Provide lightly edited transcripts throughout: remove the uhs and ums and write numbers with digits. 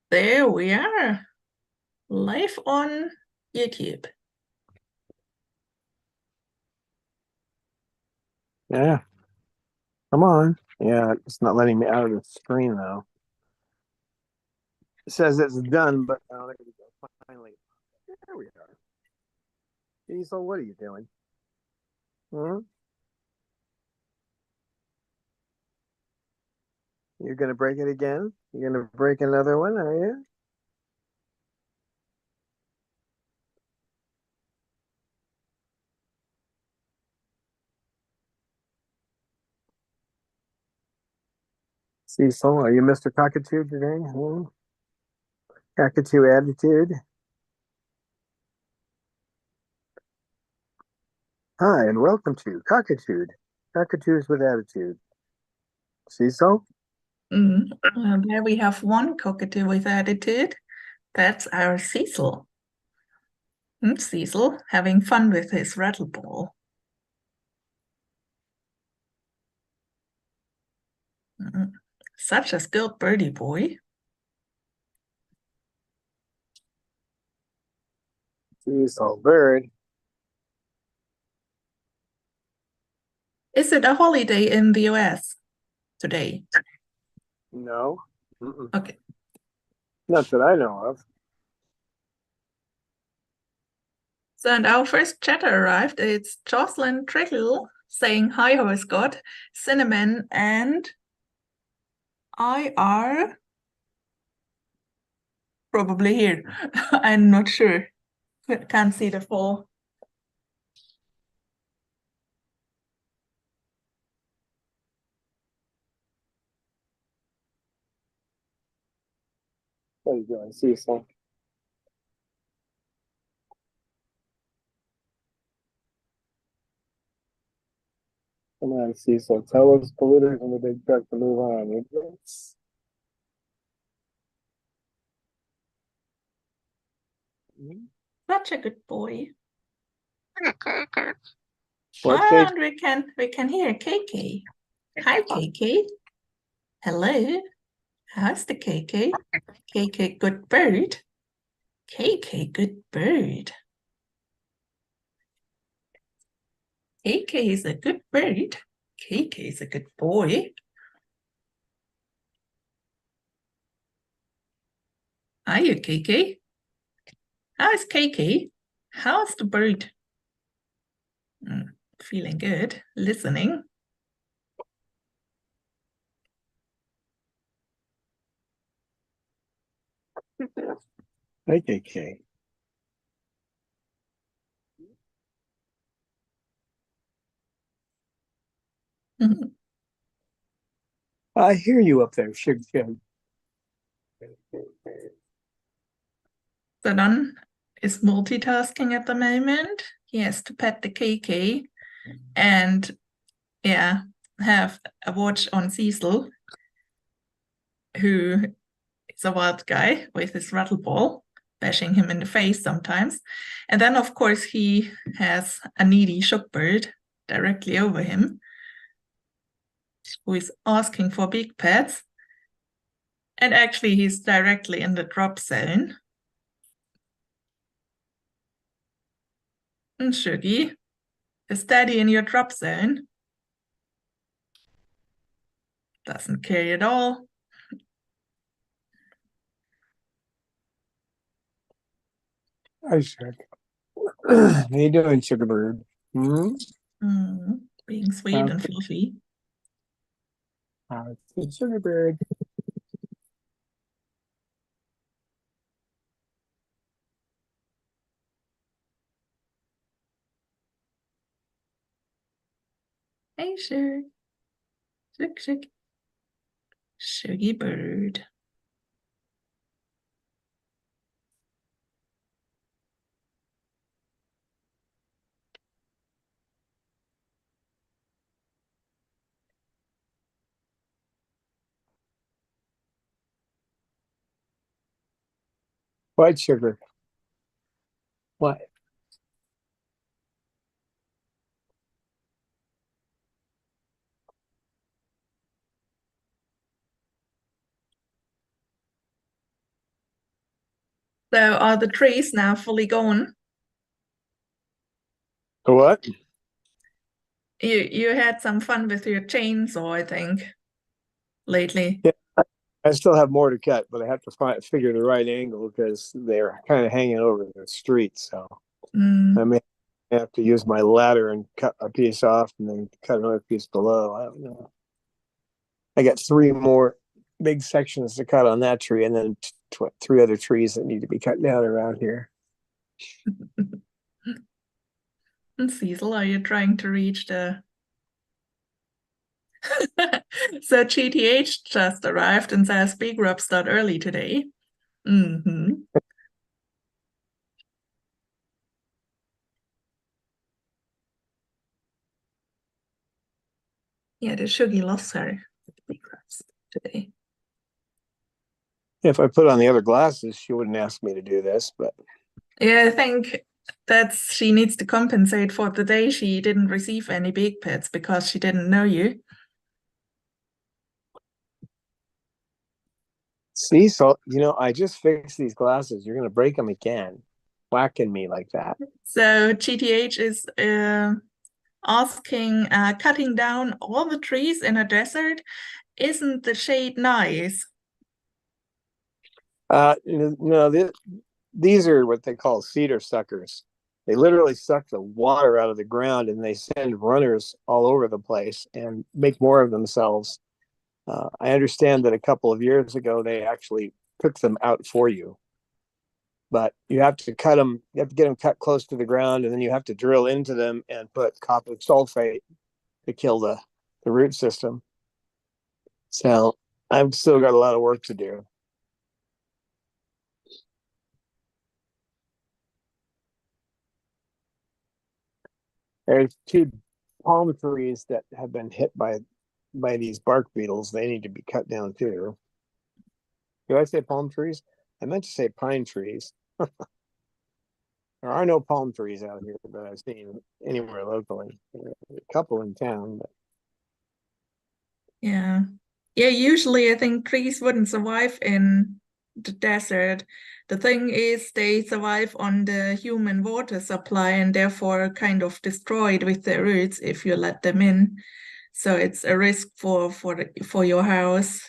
There we are, live on YouTube. Yeah, come on. Yeah, it's not letting me out of the screen though. It says it's done, but oh, there we go. Finally, there we are. Diesel, what are you doing? Hmm? You're gonna break it again? You're gonna break another one, are you? Cecil, are you Mr. Cockatoo today? Hmm? Cockatoo attitude. Hi, and welcome to Cockatude. Cockatoos with attitude. Cecil? There we have one cockatoo with attitude. That's our Cecil. Cecil having fun with his rattle ball. Such a skilled birdie boy. Cecil bird. Is it a holiday in the US today? No. Mm-mm. Okay. Not that I know of. So, and our first chatter arrived. It's Jocelyn Trickle saying, "Hi, Horse God, Cinnamon, and I are probably here." I'm not sure. Can't see the full. What are you doing, Cecil? Come on, Cecil. Tell those polluters in the big truck to move on. Idiots. Such a good boy. What, Kate? And we can hear KK. Hi, KK. Hello. How's the KK? KK, good bird. KK, good bird. KK is a good bird. KK is a good boy. Are you, KK? How's KK? How's the bird? Feeling good. Listening. Hi, KK. I hear you up there, Shig Shig. Sadan is multitasking at the moment. He has to pet the KK and have a watch on Cecil, who is a wild guy with his rattle ball, bashing him in the face sometimes. And then, of course, he has a needy shookbird directly over him, who is asking for big pets. And actually, he's directly in the drop zone. And Shuggy is steady in your drop zone. Doesn't care at all. Hi, Shig. How you doing, Sugar Bird? Being sweet and fluffy. How's the Sugar Bird? Hey, Shug. Shug, Shug. Shuggy bird. White sugar. What? So are the trees now fully gone? What? You had some fun with your chainsaw, I think, lately. Yeah, I still have more to cut, but I have to figure the right angle because they're kind of hanging over the street. So I Mm. may have to use my ladder and cut a piece off and then cut another piece below. I don't know. I got three more big sections to cut on that tree, and then three other trees that need to be cut down around here. Cecil, are you trying to reach the So GTH just arrived and says big rub start early today. Mm-hmm. Yeah, the Shuggy loves her big rubs today. If I put on the other glasses, she wouldn't ask me to do this, but Yeah, I think that's she needs to compensate for the day she didn't receive any big pets because she didn't know you. see, so I just fixed these glasses. You're gonna break them again, whacking me like that. So GTH is asking, cutting down all the trees in a desert. Isn't the shade nice? No, these are what they call cedar suckers. They literally suck the water out of the ground and they send runners all over the place and make more of themselves. I understand that a couple of years ago they actually took them out for you, but you have to cut them. You have to get them cut close to the ground, and then you have to drill into them and put copper sulfate to kill the root system. So I've still got a lot of work to do. There's two palm trees that have been hit by these bark beetles. They need to be cut down too. Did I say palm trees? I meant to say pine trees. There are no palm trees out here that I've seen anywhere locally. A couple in town, but Yeah. Yeah, usually I think trees wouldn't survive in the desert. The thing is, they survive on the human water supply and therefore kind of destroyed with their roots if you let them in. So it's a risk for your house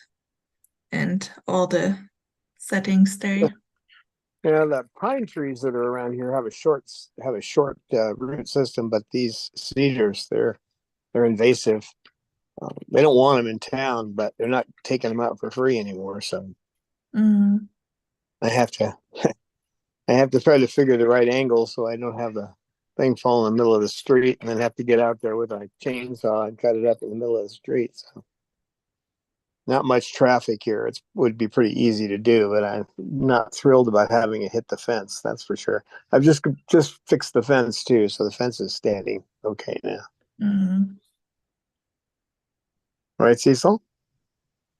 and all the settings there. the pine trees that are around here have a short root system, but these cedars they're invasive. They don't want them in town, but they're not taking them out for free anymore. So Mm. I have to I have to try to figure the right angle so I don't have the thing fall in the middle of the street and then have to get out there with a chainsaw and cut it up in the middle of the street. So not much traffic here. It would be pretty easy to do, but I'm not thrilled about having it hit the fence. That's for sure. I've just fixed the fence too, so the fence is standing okay now. Mm. Right, Cecil?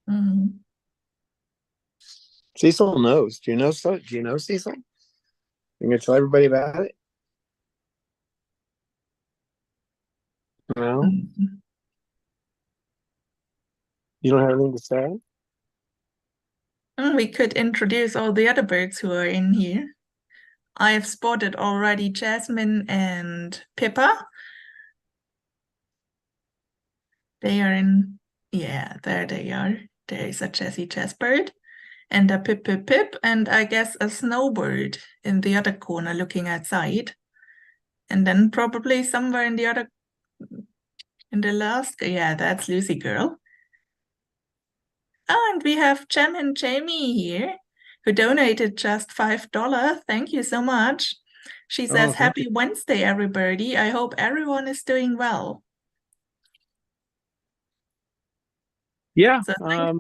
Mm. Cecil knows. Do you know so? Do you know Cecil? You gonna tell everybody about it? No, Mm. you don't have anything to say. We could introduce all the other birds who are in here. I have spotted already Jasmine and Pippa. They are in, yeah, there they are. There is a Jessie Chessbird and a Pip Pip Pip, and I guess a snowbird in the other corner looking outside. And then probably somewhere in the other, in the last, yeah, that's Lucy Girl. Oh, and we have Jem and Jamie here who donated just $5. Thank you so much. She Oh, says, thank you. Happy Wednesday, everybody. I hope everyone is doing well. Yeah, So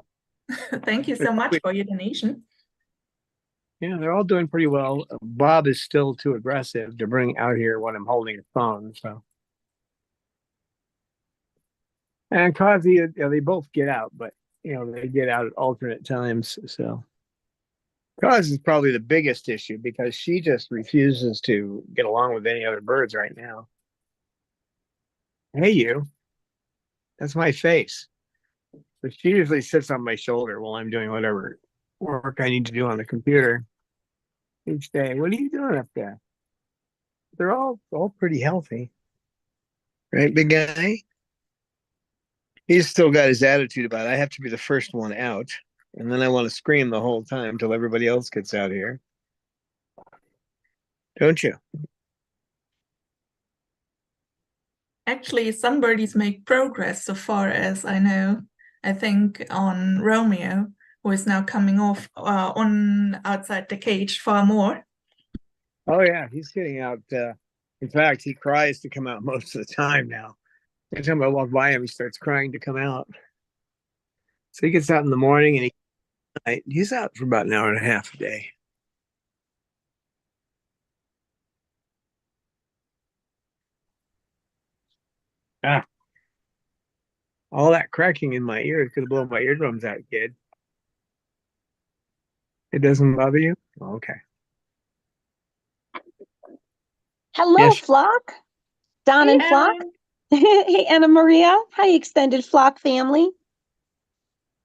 thank you so much for your donation. yeah, they're all doing pretty well. Bob is still too aggressive to bring out here when I'm holding a phone. So, and Kazi, they both get out, but they get out at alternate times. So, Kazi is probably the biggest issue because she just refuses to get along with any other birds right now. Hey, you, that's my face. So she usually sits on my shoulder while I'm doing whatever work I need to do on the computer. each day. What are you doing up there? They're all pretty healthy, right, big guy? He's still got his attitude about it. I have to be the first one out, and then I want to scream the whole time until everybody else gets out here. Don't you? Actually, some birdies make progress so far as I know. I think on Romeo, who is now coming off on outside the cage far more. Oh yeah, he's getting out. In fact, he cries to come out most of the time now. Every time I walk by him, he starts crying to come out. So he gets out in the morning and he's out for about an hour and a half a day. Ah, all that cracking in my ears could have blown my eardrums out, kid. It doesn't bother you? Okay. Hello, Yes. Flock. Don Hey, and Flock. Ellen. Hey, Anna Maria. Hi, extended Flock family.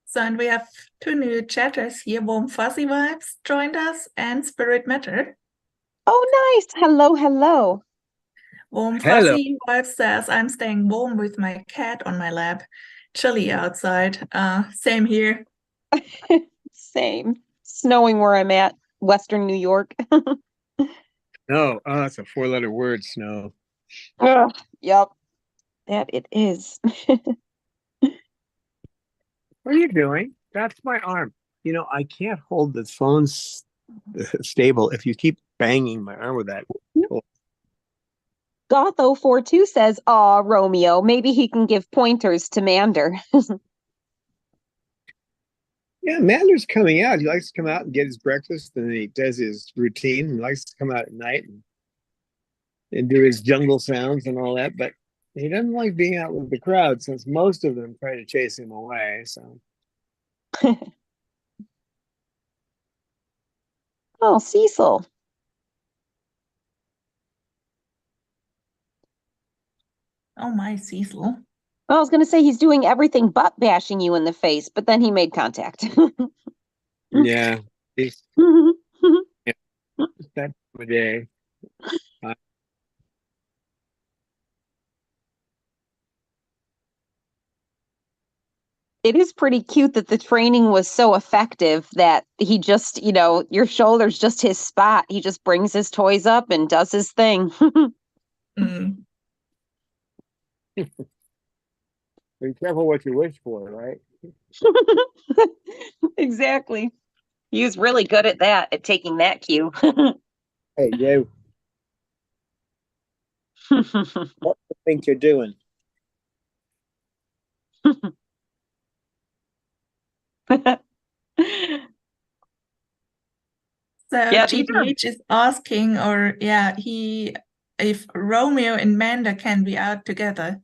So, and we have two new chatters here. Warm Fuzzy Vibes joined us and Spirit Matter. Oh, nice. Hello, hello. Warm Hello. Fuzzy Vibes says, I'm staying warm with my cat on my lap. Chilly outside. Same here. Same. Snowing where I'm at, Western New York. No, oh, it's a four-letter word, snow. Ugh, yep, that it is. What are you doing? That's my arm. You know, I can't hold the phone stable if you keep banging my arm with that. Gotho42 says, "Aw, Romeo, maybe he can give pointers to Mander." Yeah, Mander's coming out. He likes to come out and get his breakfast, and then he does his routine. He likes to come out at night and do his jungle sounds and all that, but he doesn't like being out with the crowd since most of them try to chase him away. So Oh, Cecil. Oh, my Cecil. I was going to say he's doing everything but bashing you in the face, but then he made contact. yeah, he's that time of day. It is pretty cute that the training was so effective that he just, your shoulder's just his spot. He just brings his toys up and does his thing. Mm. Be careful what you wish for, right? Exactly. He was really good at that, at taking that cue. Hey, you, what do you think you're doing? So Yeah, these are GBH is asking, or yeah, if Romeo and Manda can be out together.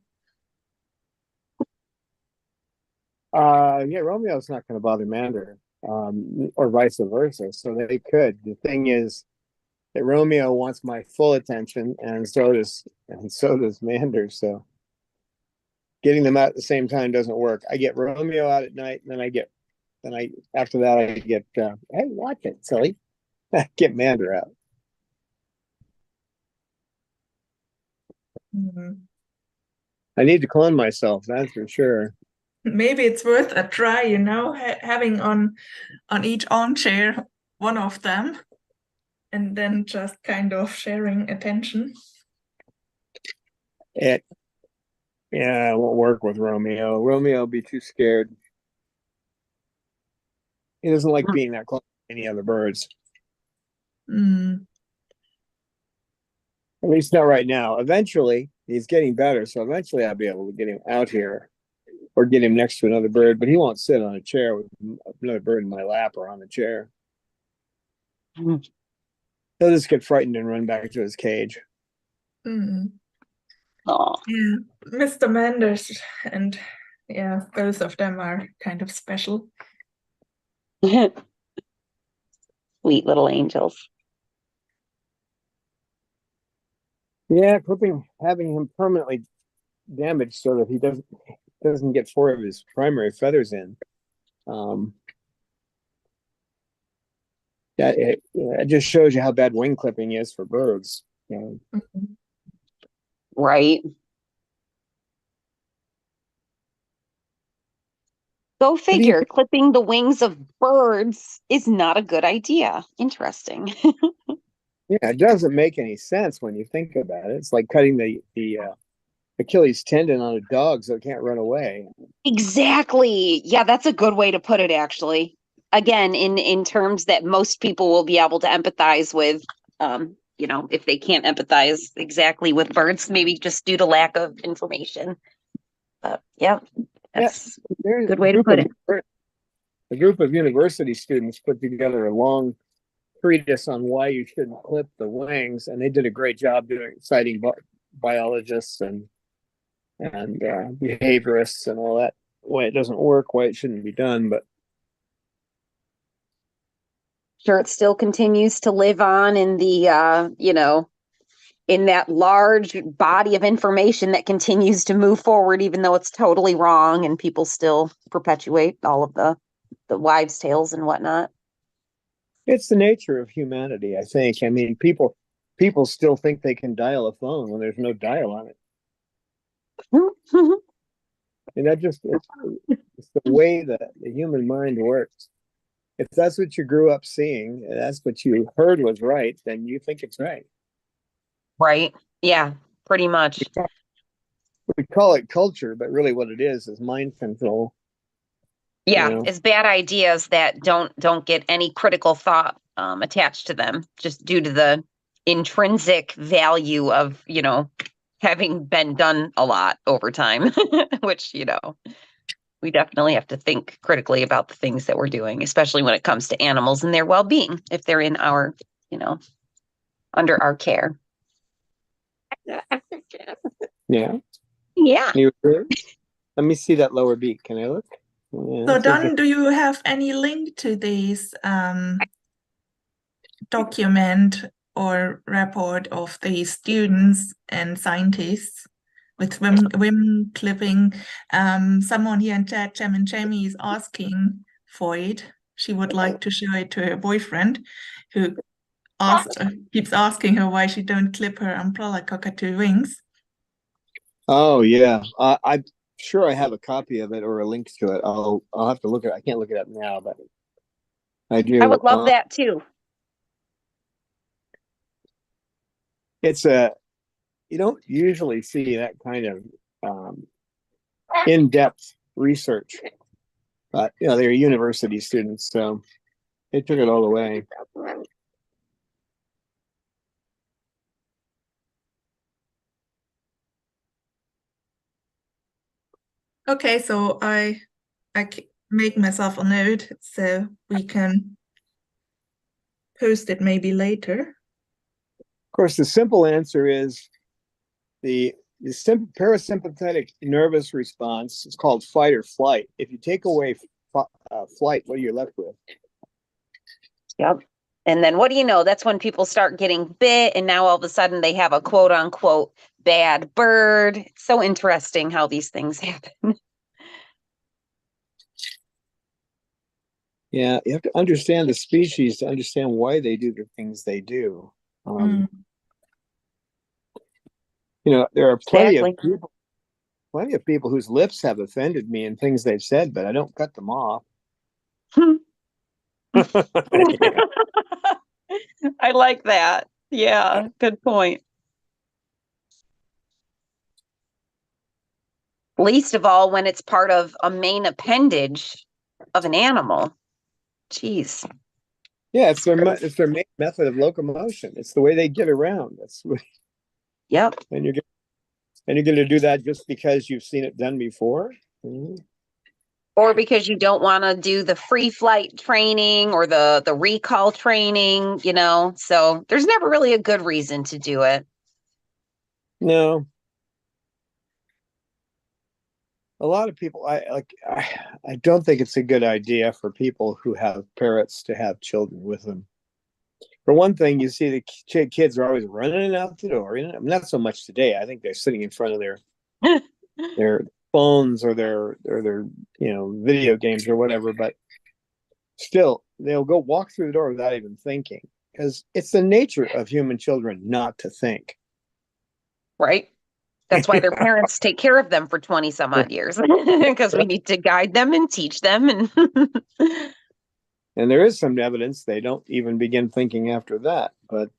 Yeah, Romeo's not going to bother Mander, or vice versa. So they could. The thing is that Romeo wants my full attention, and so does Mander. So getting them out at the same time doesn't work. I get Romeo out at night, and then I after that I get hey, watch it, silly. Get Mander out. Mhm. I need to clone myself, that's for sure. Maybe it's worth a try, having on each armchair one of them, and then just kind of sharing attention. It Yeah, it won't work with Romeo. Romeo will be too scared. He doesn't like being that close to any other birds. Mm. At least not right now. Eventually, he's getting better, so eventually I'll be able to get him out here or get him next to another bird, but he won't sit on a chair with another bird in my lap or on the chair. He'll just get frightened and run back to his cage. Mm. Aw. Yeah, Mr. Manders and yeah, both of them are kind of special. Sweet little angels. Yeah, having him permanently damaged so that he doesn't get four of his primary feathers in. Yeah, it just shows you how bad wing clipping is for birds. Mhm. Right. Go What do you figure, clipping the wings of birds is not a good idea. Interesting. Yeah, it doesn't make any sense when you think about it. It's like cutting the Achilles tendon on a dog so it can't run away. Exactly. Yeah, that's a good way to put it, actually. Again, in terms that most people will be able to empathize with. If they can't empathize exactly with birds, maybe just due to lack of information. But yeah, Yeah, that's a there's good way to put it. a group of university students put together a long treatise on why you shouldn't clip the wings, and they did a great job doing citing biologists and behaviorists and all that. Why it doesn't work, why it shouldn't be done, but Sure, it still continues to live on in the in that large body of information that continues to move forward, even though it's totally wrong, and people still perpetuate all of the wives' tales and whatnot. it's the nature of humanity, I think. I mean, people still think they can dial a phone when there's no dial on it. And that just it's the way that the human mind works. If that's what you grew up seeing, and that's what you heard was right, then you think it's right. Right. Yeah, pretty much. We call it culture, but really what it is mind control. You Yeah, know, it's bad ideas that don't get any critical thought attached to them, just due to the intrinsic value of, having been done a lot over time, which, we definitely have to think critically about the things that we're doing, especially when it comes to animals and their well-being, if they're in our, under our care. yeah. Yeah. You let me see that lower beak. Can I look? Yeah, So, it's a Don, do you have any link to this document or report of the students and scientists with wing clipping? Someone here in chat, Jamie, is asking for it. She would like to show it to her boyfriend, who keeps asking her why she don't clip her umbrella cockatoo wings. Oh yeah, I'm sure I have a copy of it or a link to it. I'll have to look at it. I can't look it up now, but I I do. would love that too. It's you don't usually see that kind of um, in-depth research, but they're university students, so they took it all away. Okay, so I make myself a note so we can post it maybe later. Of course, the simple answer is the parasympathetic nervous response is called fight or flight. If you take away flight, what are you left with? Yep. And then what do you know? That's when people start getting bit, and now all of a sudden they have a quote unquote bad bird. It's so interesting how these things happen. Yeah, you have to understand the species to understand why they do the things they do. There are Exactly. plenty of people whose lips have offended me and things they've said, but I don't cut them off. I like that. Yeah, good point. Least of all when it's part of a main appendage of an animal. Jeez. Yeah, it's their main method of locomotion. It's the way they get around. Yep. And you're going to do that just because you've seen it done before. Mm-hmm. Or because you don't want to do the free flight training or the recall training, so there's never really a good reason to do it. No, a lot of people I don't think it's a good idea for people who have parrots to have children with them. For one thing, you see the kids are always running out the door. Not so much today. I think they're sitting in front of their phones or their video games or whatever. But still they'll go walk through the door without even thinking, because it's the nature of human children not to think. Right? That's why their parents take care of them for 20 some odd years, because we need to guide them and teach them. And And there is some evidence they don't even begin thinking after that. But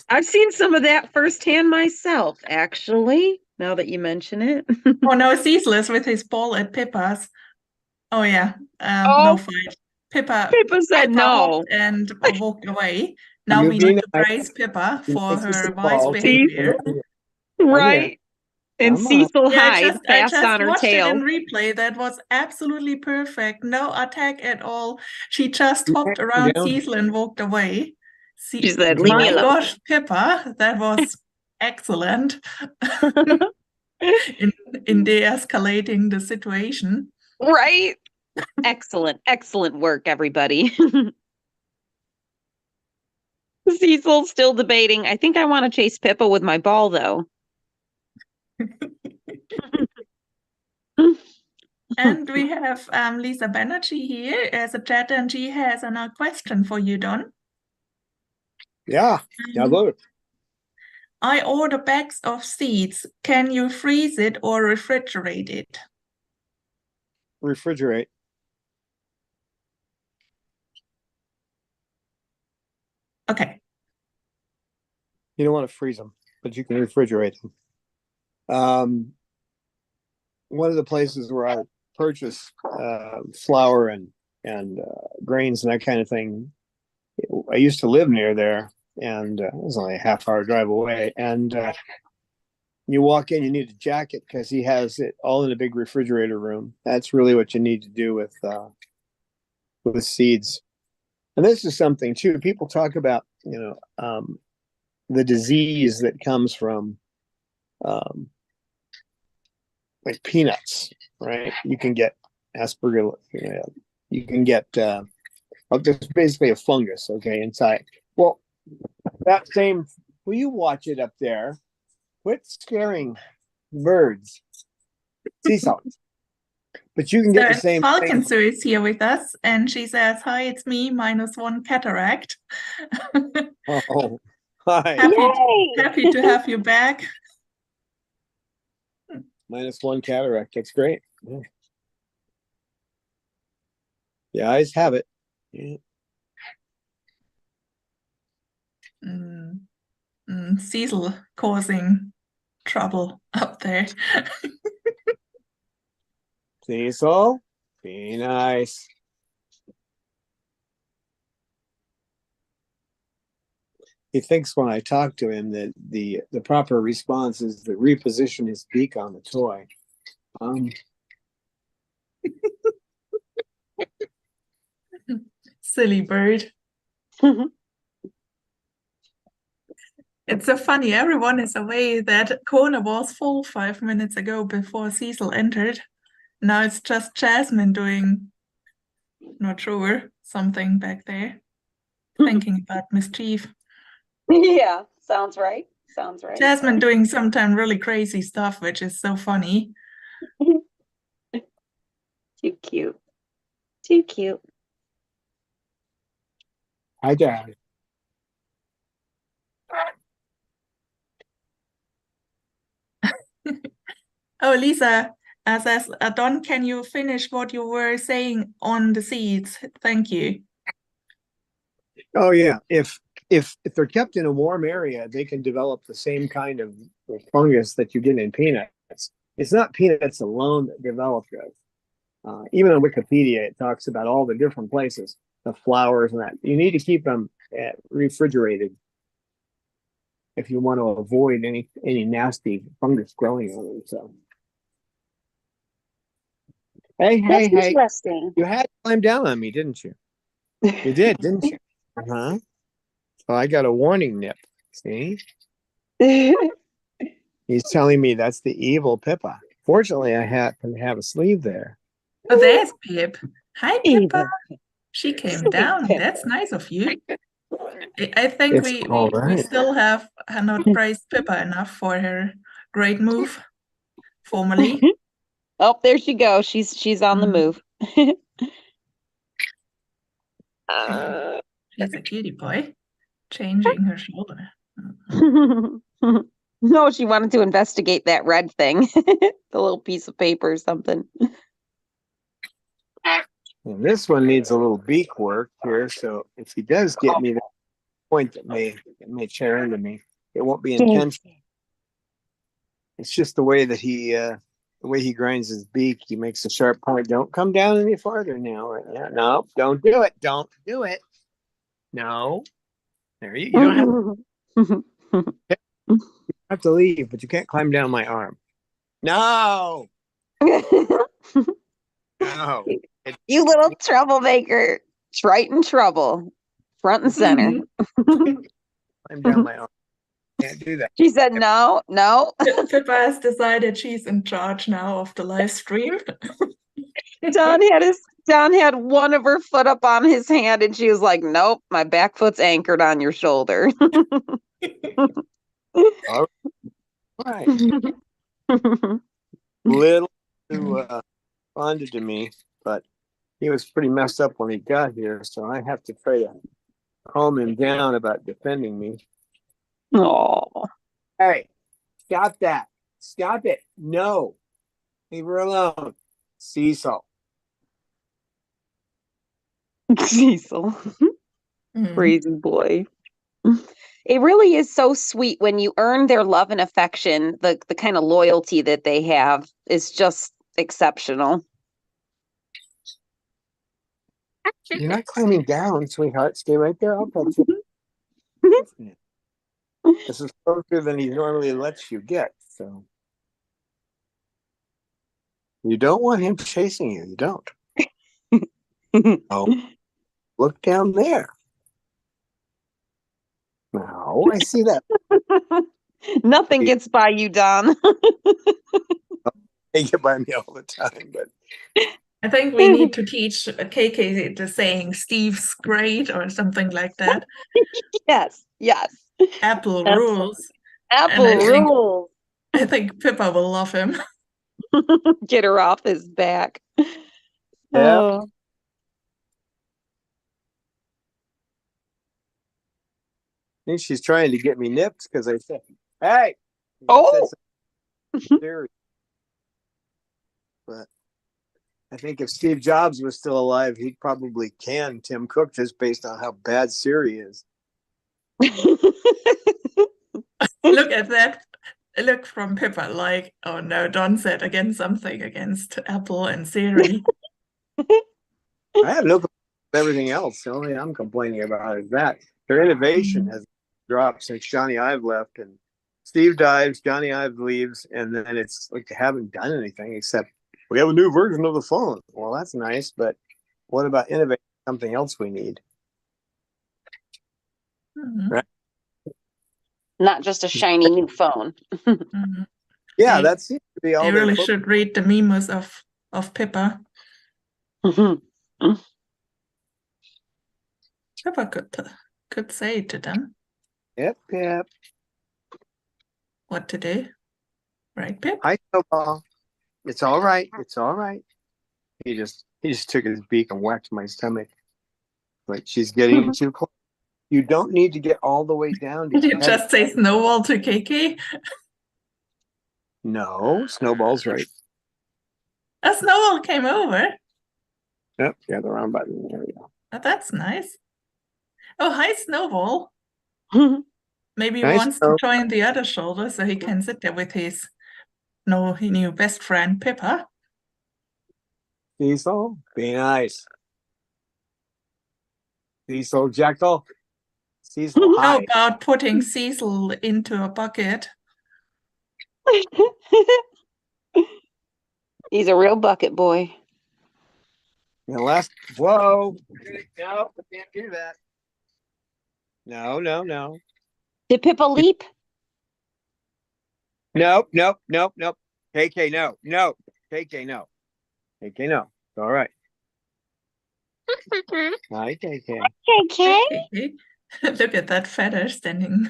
I've seen some of that firsthand myself, actually, now that you mention it. Oh no, Cecil is with his ball at Pippa's. Oh yeah, Oh. no fight. Pippa said no. hopped and walked away. Now You we be need to nice. praise Pippa for Nice her to wise ball. behavior. Right. And Come on. Cecil Yeah, I hides just fast on her watched it in tail. replay. That was absolutely perfect. No attack at all. She just hopped Yeah, around down. Cecil and walked away. She said, "Leave me My alone." gosh, Pippa, that was excellent in de-escalating the situation. Right? Excellent, excellent work, everybody. Cecil's still debating. I think I want to chase Pippa with my ball, though. And we have Lisa Banerjee here as a chat, and she has a question for you, Don. Yeah, look. I order bags of seeds. Can you freeze it or refrigerate it? Refrigerate. Okay. You don't want to freeze them, but you can refrigerate them. One of the places where I purchase flour and grains and that kind of thing, I used to live near there, and it was only a half-hour drive away. And you walk in, you need a jacket because he has it all in a big refrigerator room. That's really what you need to do with seeds. And this is something too. People talk about, the disease that comes from like peanuts, right? You can get Aspergillus. You can get just basically a fungus, okay, inside. Well, will you watch it up there? Quit scaring birds. Seesaw. But you can get the same Falcon thing. Sue is here with us, and she says, "Hi, it's me, -1 cataract." Oh, hi. Happy to have you back. -1 cataract. That's great. Yeah. The eyes have it. Yeah. Cecil causing trouble up there. Cecil, be nice. He thinks when I talk to him that the proper response is to reposition his beak on the toy. Silly bird. It's so funny. Everyone is away. That corner was full 5 minutes ago before Cecil entered. Now it's just Jasmine doing, not sure, something back there, thinking about mischief. Yeah, sounds right. Sounds right. Jasmine doing sometimes really crazy stuff, which is so funny. Too cute. Too cute. Hi, Dad. Oh, Lisa says, Don, can you finish what you were saying on the seeds? Thank you. Oh yeah, if they're kept in a warm area, they can develop the same kind of fungus that you get in peanuts. It's not peanuts alone that develop this. Even on Wikipedia, it talks about all the different places, the flowers and that. You need to keep them refrigerated if you want to avoid any nasty fungus growing on them. So, hey, you had to climb down on me, didn't you? You did, didn't you? Uh-huh. So I got a warning nip. See? He's telling me that's the evil Pippa. Fortunately, I happen to have a sleeve there. Oh, there's Pip. Hi, Pippa. She came down. That's nice of you. I think we still have not praised Pippa enough for her great move formally. Oh, there she goes. She's on the move. She's a cutie boy, changing her shoulder. No, she wanted to investigate that red thing, the little piece of paper or something. And this one needs a little beak work here, so if he does get me the point that may tear into me, it won't be intentional. It's just the way that the way he grinds his beak. He makes a sharp point. Don't come down any farther now. Right now. No, don't do it. Don't do it. No. There you don't have to leave, but you can't climb down my arm. No. No. You little troublemaker. It's right in trouble. Front and center. Climb down my arm. Can't do that. She said no, no. Pippa has decided she's in charge now of the live stream. Don had one of her foot up on his hand, and she was like, "Nope, my back foot's anchored on your shoulder." All right. Little too bonded to me, but he was pretty messed up when he got here, so I have to try to calm him down about defending me. Oh, Hey, stop that. Stop it. No. Leave her alone. Cecil. Cecil. Crazy boy. It really is so sweet when you earn their love and affection. The kind of loyalty that they have is just exceptional. You're not climbing down, sweetheart. Stay right there. I'll touch you. This is closer than he normally lets you get, so. You don't want him chasing you. You don't. Oh, look down there. No, I see that. Nothing gets by you, Don. They get by me all the time, but I think we need to teach KK the saying Steve's great or something like that. Yes, yes. Apple rules. Apple rules. I think Pippa will love him. Get her off his back. yeah. Oh. I think she's trying to get me nipped because I said, "Hey." Oh. But I think if Steve Jobs was still alive, he'd probably can Tim Cook just based on how bad Siri is. Look at that. Look from Pippa like, oh no, Don said again something against Apple and Siri. I have no complaint with everything else. The only thing I'm complaining about is that their innovation has dropped since Johnny Ive left, and Steve dives, Johnny Ive leaves, and then it's like they haven't done anything except we have a new version of the phone. Well, that's nice, but what about innovating something else we need? Right? Not just a shiny new phone. Yeah, that seems to be all. They really should read the memes of Pippa. Pippa could say to them. Yep. What to do, right, Pip? Hi, Snowball. It's all right. It's all right. He just took his beak and whacked my stomach. But she's getting too close. You don't need to get all the way down. Did you just say Snowball to KK? No, Snowball's right. A Snowball came over. Yep, yeah, the round button. There we go. Oh, that's nice. Oh, hi, Snowball. Maybe he Nice wants to join the other shoulder so he can sit there with his new best friend, Pippa. Cecil, be nice. Cecil, Jekyll. Cecil, How hi. about putting Cecil into a bucket? He's a real bucket boy. Whoa. No, we can't do that. No. Did Pippa leap? Nope. KK, no. KK, no. KK, no. All right. Hi, KK. KK. Look at that feather standing.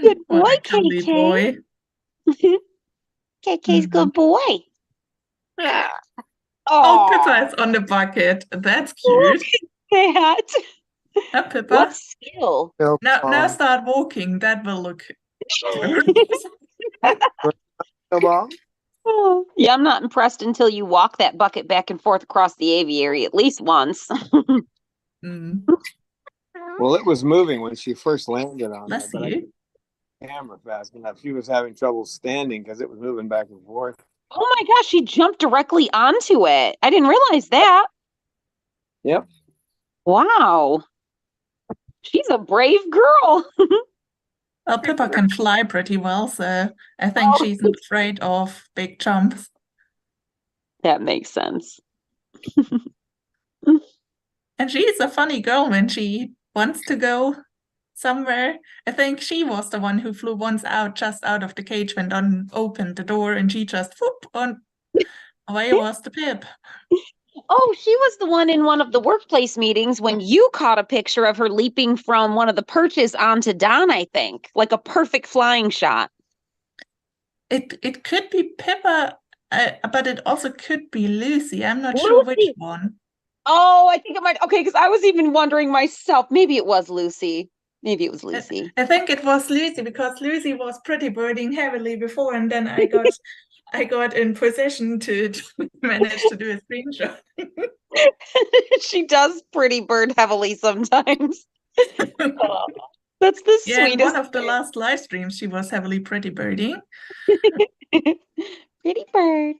Good boy, What a cuddly KK. KK's good boy. Oh, Oh, Pippa is on the bucket. That's look cute. at that. Huh, What Pippa? skill? So, Now start walking. That will look terrible. Mom, Oh, yeah, I'm not impressed until you walk that bucket back and forth across the aviary at least once. Mm, well, it was moving when she first landed on there, bless but I you. camera fast enough. She was having trouble standing because it was moving back and forth. Oh my gosh, she jumped directly onto it. I didn't realize that. Yep. Wow. She's a brave girl. Well, Pippa can fly pretty well, so I think Oh, she's not afraid of big jumps. that makes sense. And she's a funny girl when she wants to go somewhere. I think she was the one who flew once out, just out of the cage, went on, opened the door, and she just whoop on. Away was the Pip. Oh, she was the one in one of the workplace meetings when you caught a picture of her leaping from one of the perches onto Don, I think, like a perfect flying shot. It could be Pippa, but it also could be Lucy. I'm not sure which Lucy. one. Oh, I think it might. Okay, because I was even wondering myself. Maybe it was Lucy. Maybe it was I Lucy. I think it was Lucy because Lucy was pretty birding heavily before, and then I got in position to manage to do a screenshot. She does pretty bird heavily sometimes. Oh, that's the Yeah, in one sweetest of the last live streams, she was heavily pretty birding. thing. Pretty bird.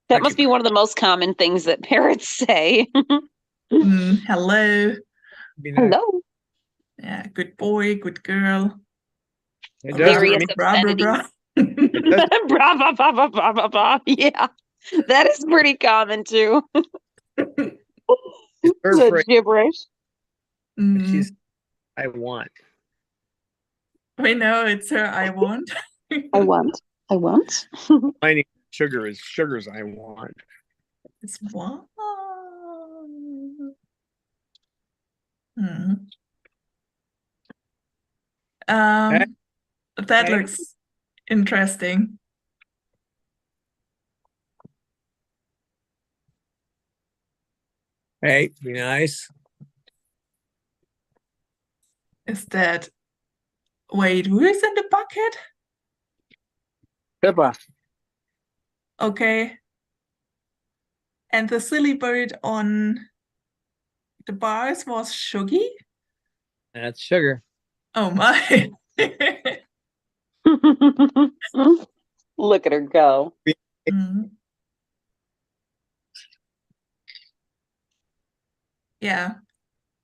That must be one of the most common things that parrots say. Hello. Be nice. Hello. Yeah, good boy, good girl. It does. Various Blah, blah, blah, obscenities. It does. Blah, blah, blah, blah, blah, blah, blah. Yeah, that is pretty common too. It's her The phrase. gibberish. She's. I want. We know it's her I want. I want. I want. Finding sugar is sugars I want. It's what? Hmm. Hey, That hey, looks interesting. hey, be nice. Is that, wait, who is in the bucket? Pippa. Okay. And the silly bird on the bars was Shuggy? That's sugar. Oh my. Look at her go. Mm. Yeah,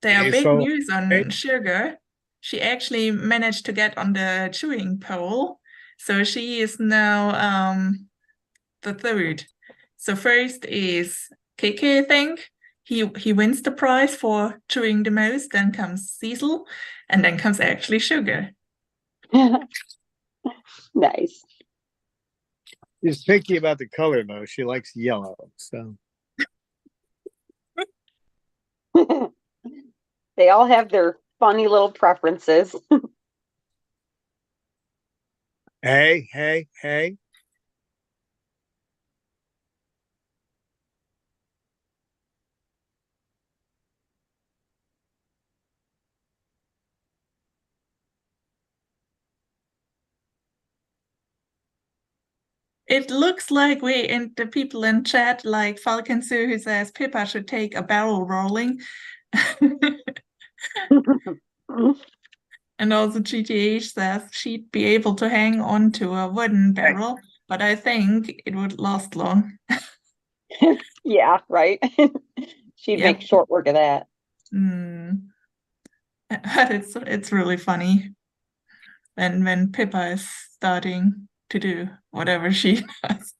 there are Okay, big so news on hey, Sugar. She actually managed to get on the chewing pole. So she is now the third. So first is KK, I think. He wins the prize for chewing the most. Then comes Cecil, and then comes actually Sugar. Nice. she's picky about the color though. She likes yellow. So They all have their funny little preferences. hey, hey, hey. It looks like we and the people in chat, like Falcon Sue, who says Pippa should take a barrel rolling. And also GTH says she'd be able to hang on to a wooden barrel, but I think it would last long. Yeah, right. She'd Yep. make short work of that. But it's really funny when Pippa is starting to do whatever she does.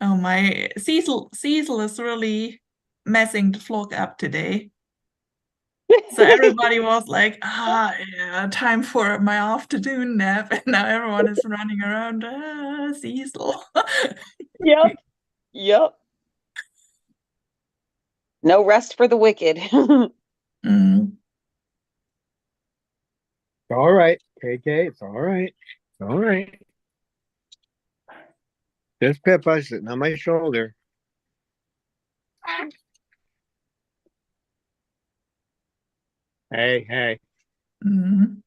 Oh my, Cecil is really messing the vlog up today. So everybody was like, yeah, time for my afternoon nap. And now everyone is running around, Cecil. Yep. Yep. No rest for the wicked. Mm. It's all right, KK. It's all right. It's all right. There's Pippa sitting on my shoulder. Hey, hey. Mm.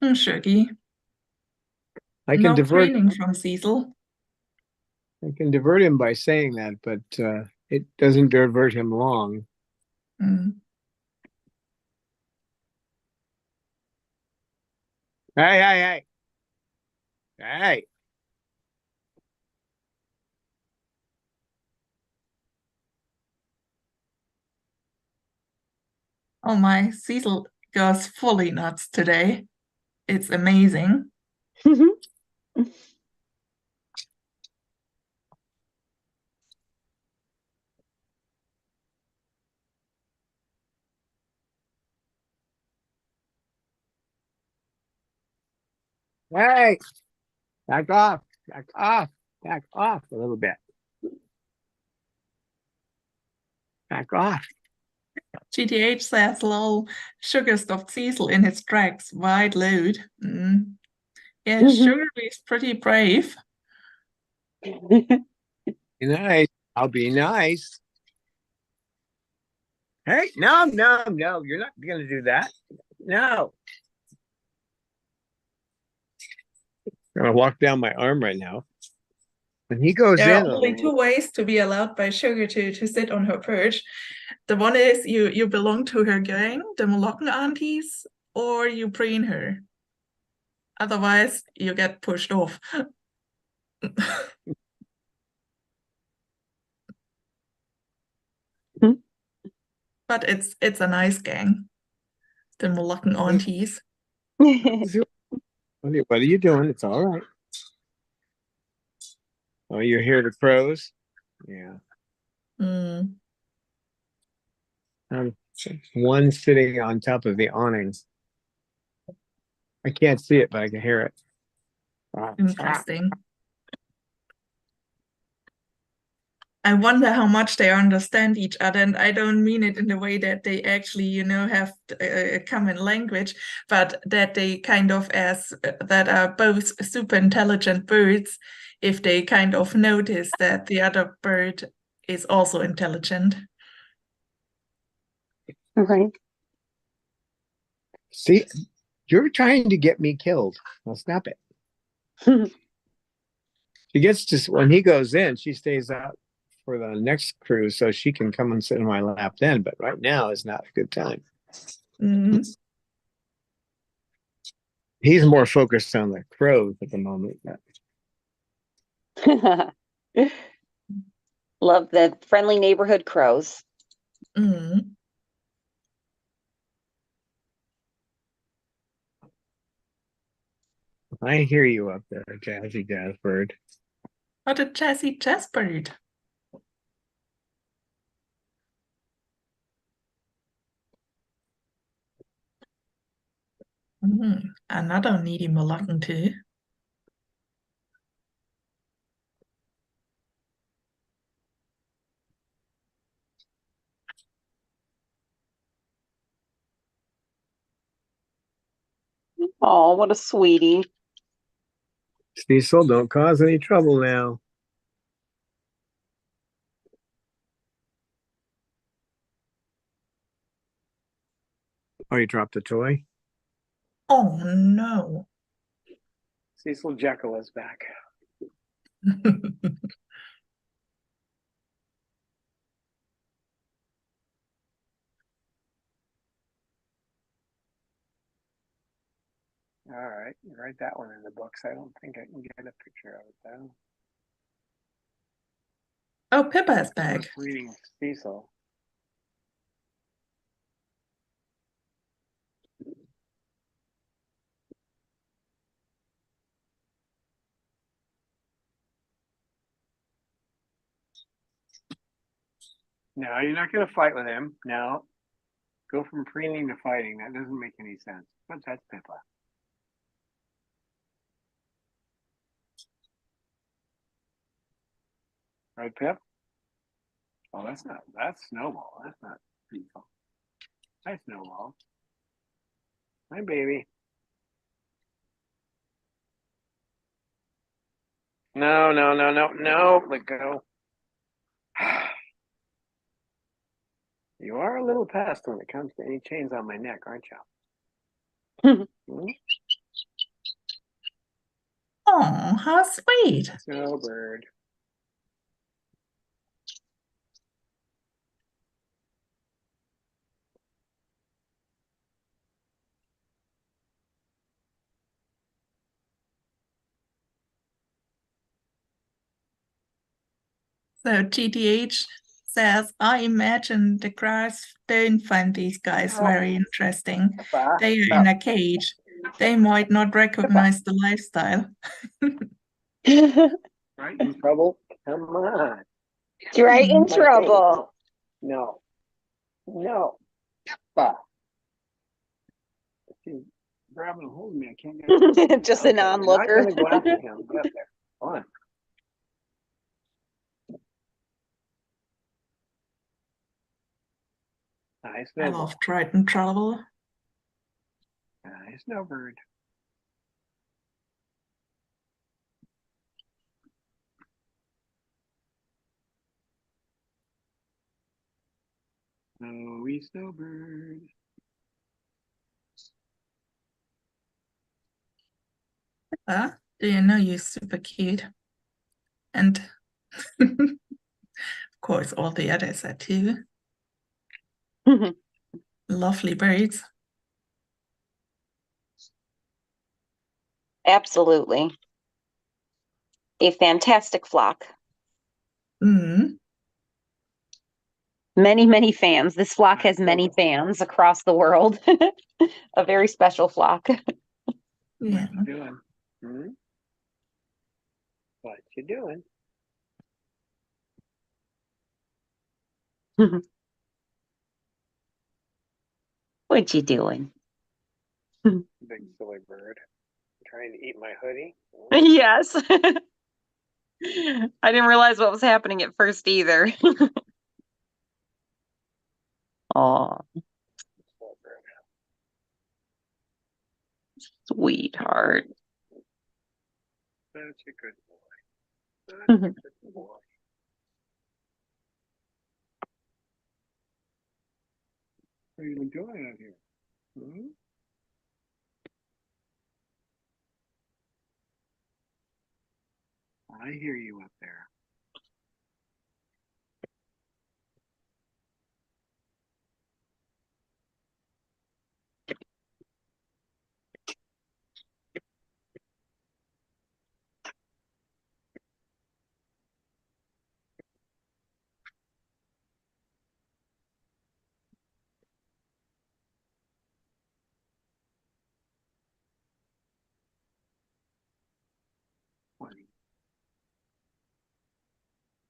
Shuggy. I can No divert preening from Cecil. him by saying that, but it doesn't divert him long. Mm. Hey, hey, hey. Hey. Oh my, Cecil goes fully nuts today. It's amazing. Hey, back off, back off, back off a little bit. Back off. GTH says, lol, Sugar stopped Cecil in his tracks, wide load. Mm. Yeah, Sugar is pretty brave. Be nice. I'll be nice. Hey, no, no, no. You're not going to do that. No. I'm going to walk down my arm right now. When he goes There are in, only two ways to be allowed by Sugar to sit on her perch. The one is you belong to her gang, the Moluccan aunties, or you preen her. Otherwise, you get pushed off. But it's a nice gang, the Moluccan aunties. what are you doing? It's all right. Oh, you're here to crows? Yeah. Mm. One sitting on top of the awning. I can't see it, but I can hear it. Interesting. I wonder how much they understand each other, and I don't mean it in the way that they actually, have a common language, but that they kind of that are both super intelligent birds, if they kind of notice that the other bird is also intelligent. Right. See, you're trying to get me killed. Well, stop it. She gets to, when he goes in, she stays out for the next cruise so she can come and sit in my lap then. But right now is not a good time. Mm. He's more focused on the crows at the moment. Love the friendly neighborhood crows. Mm. I hear you up there, Jazzy Jazz Bird. What a jazzy jazz bird. Another needy Moluccan too. Oh, what a sweetie. Cecil, don't cause any trouble now. Oh, you dropped a toy? Oh no. Cecil Jekyll is back. All right, you write that one in the books. I don't think I can get a picture of it though. Oh, Pippa is back. Reading Cecil. No, you're not going to fight with him. No, go from preening to fighting. That doesn't make any sense. But that's Pippa. Right, Pip? Oh, that's Snowball. That's not Cecil. Hi, Snowball. Hi, baby. No, no, no, no, no. Let go. You are a little pest when it comes to any chains on my neck, aren't you? Hmm? Oh, how sweet. Snowbird. So GTH says, I imagine the grass don't find these guys very interesting. They are in a cage. They might not recognize the lifestyle. Right in trouble? Come on. Right in My trouble. No. No. Bah. She's grabbing and holding me. I can't get Just an You're not onlooker. going to go after him. Get there. Come on. Nice I snowball. love Triton Travel. Nice snowbird. Snowy snowbird. Do you know you're super cute? And of course, all the others are too. Lovely birds. Absolutely. A fantastic flock. Mm. Many, many fans. This flock has many fans across the world. A very special flock. Yeah. What you doing? Hmm? What you doing? What you doing? Big silly bird. Trying to eat my hoodie. Yes. I didn't realize what was happening at first either. Oh, sweetheart. Such a good boy. Such a good boy. What are you doing out here? Hmm? I hear you up there.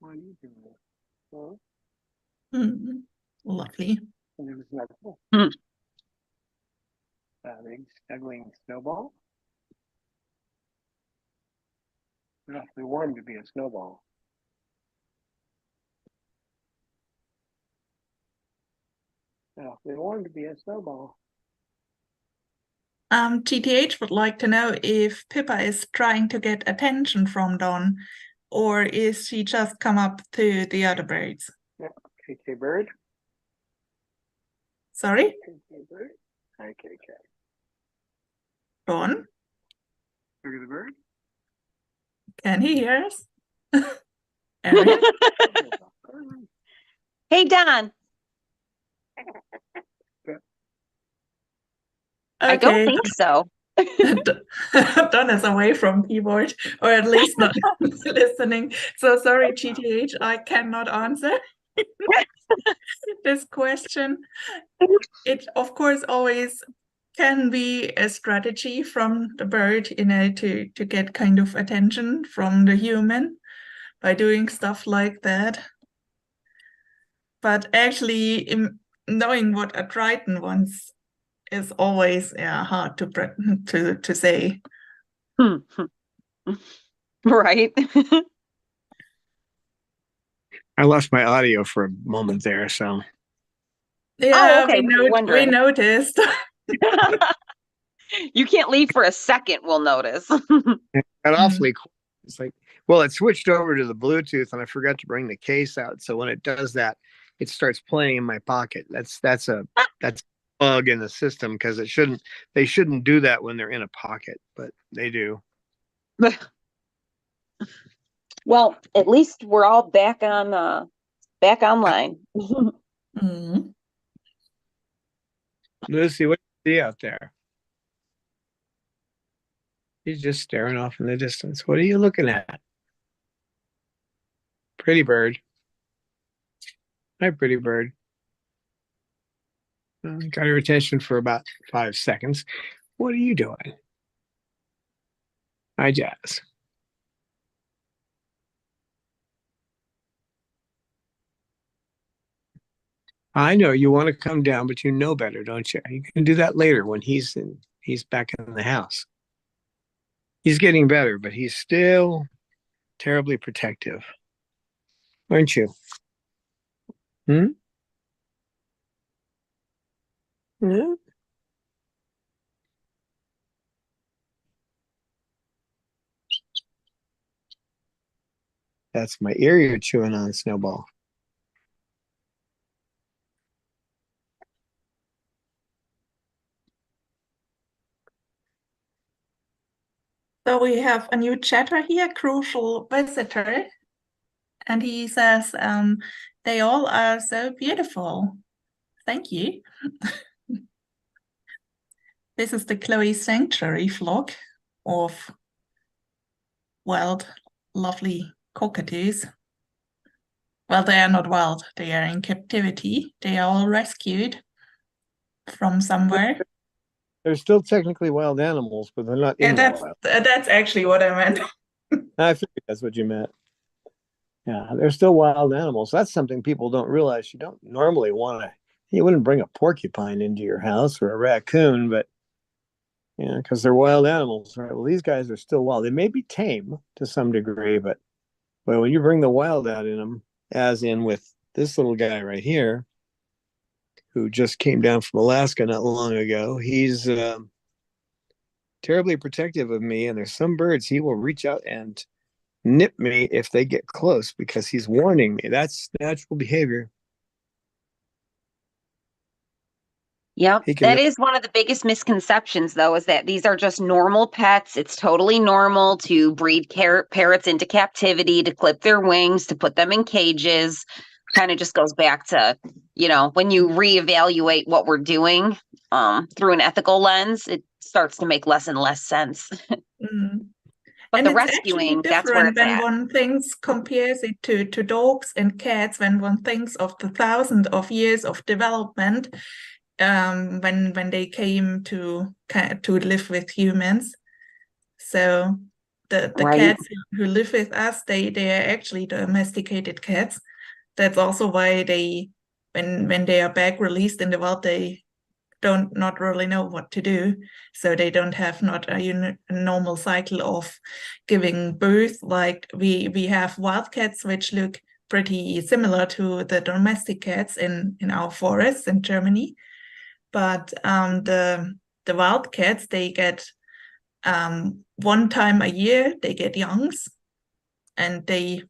What are you doing? Huh? Mm. Lovely. And it was not cool. Hmm. Big snuggling snowball. It's awfully warm to be a snowball. Awfully warm to be a snowball. GTH would like to know if Pippa is trying to get attention from Don, or is she just come up to the other birds? Yeah. KK bird. Sorry, KK bird. Hi, KK. Don, Look at the bird. can he hear us? Erin? Hey, Don. I don't Okay, think so. Don is away from keyboard, or at least not listening. So sorry, GTH, I cannot answer this question. It, of course, always can be a strategy from the bird, to get kind of attention from the human by doing stuff like that. But actually, knowing what a Triton wants is always hard to say. Right. I lost my audio for a moment there, so. Yeah, okay. we noticed. You can't leave for a second, we'll notice. Got awfully quiet. It's like Well, it switched over to the Bluetooth, and I forgot to bring the case out. So when it does that, it starts playing in my pocket. That's a bug in the system because they shouldn't do that when they're in a pocket, but they do. Well, at least we're all back back online. Mm. Lucy, what do you see out there? He's just staring off in the distance. What are you looking at? Pretty bird. Hi, pretty bird. Got her attention for about 5 seconds. What are you doing? Hi, Jazz. I know you want to come down, but you know better, don't you? You can do that later when he's back in the house. He's getting better, but he's still terribly protective. Aren't you? Hmm? Yeah. That's my ear you're chewing on, Snowball. So we have a new chatter here, crucial visitor. And he says, they all are so beautiful. Thank you. This is the Chloe Sanctuary flock of wild, lovely cockatoos. Well, they are not wild. They are in captivity. They are all rescued from somewhere. They're still technically wild animals, but they're not in Yeah, the wild. that's actually what I meant. I figured that's what you meant. Yeah, they're still wild animals. That's something people don't realize. You don't normally want to. You wouldn't bring a porcupine into your house or a raccoon, but because they're wild animals, right? Well, these guys are still wild. They may be tame to some degree, but when you bring the wild out in them, as in with this little guy right here, who just came down from Alaska not long ago, he's terribly protective of me. And there's some birds he will reach out and nip me if they get close because he's warning me. That's natural behavior. Yep. That is one of the biggest misconceptions, though, is that these are just normal pets. It's totally normal to breed parrots into captivity, to clip their wings, to put them in cages. Kind of just goes back to, when you reevaluate what we're doing through an ethical lens, it starts to make less and less sense. Mm. But and the it's rescuing, actually that's where different it's when at. one thinks, compares it to dogs and cats, when one thinks of the thousands of years of development, when they came to live with humans. So the Right. cats who live with us, they are actually domesticated cats. That's also why they, when they are back released in the wild, they don't not really know what to do. So they don't have not a normal cycle of giving birth. Like we have wild cats which look pretty similar to the domestic cats in our forests in Germany. But the wild cats, they get one time a year, they get youngs, and they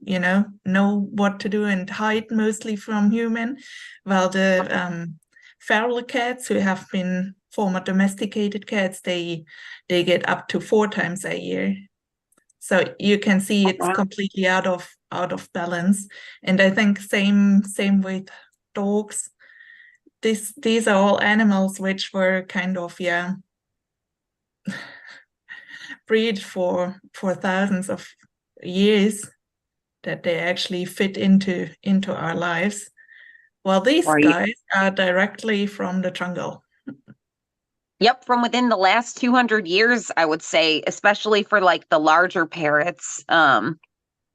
know what to do and hide mostly from human, while the feral cats, who have been former domesticated cats, they get up to 4 times a year. So you can see it's completely out of balance. And I think same with dogs. These are all animals which were kind of breed for thousands of years, that they actually fit into our lives. Well, these guys are directly from the jungle. Yep, from within the last 200 years, I would say, especially for like the larger parrots.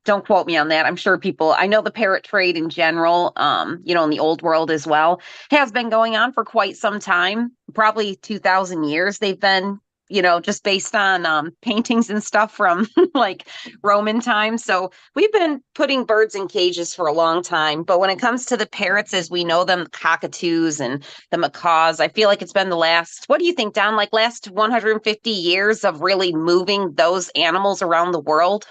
Don't quote me on that. I'm sure I know the parrot trade in general, in the old world as well, has been going on for quite some time, probably 2,000 years. They've been, just based on paintings and stuff from like Roman times. So we've been putting birds in cages for a long time. But when it comes to the parrots as we know them, the cockatoos and the macaws, I feel like it's been the last, what do you think, Don, like last 150 years of really moving those animals around the world?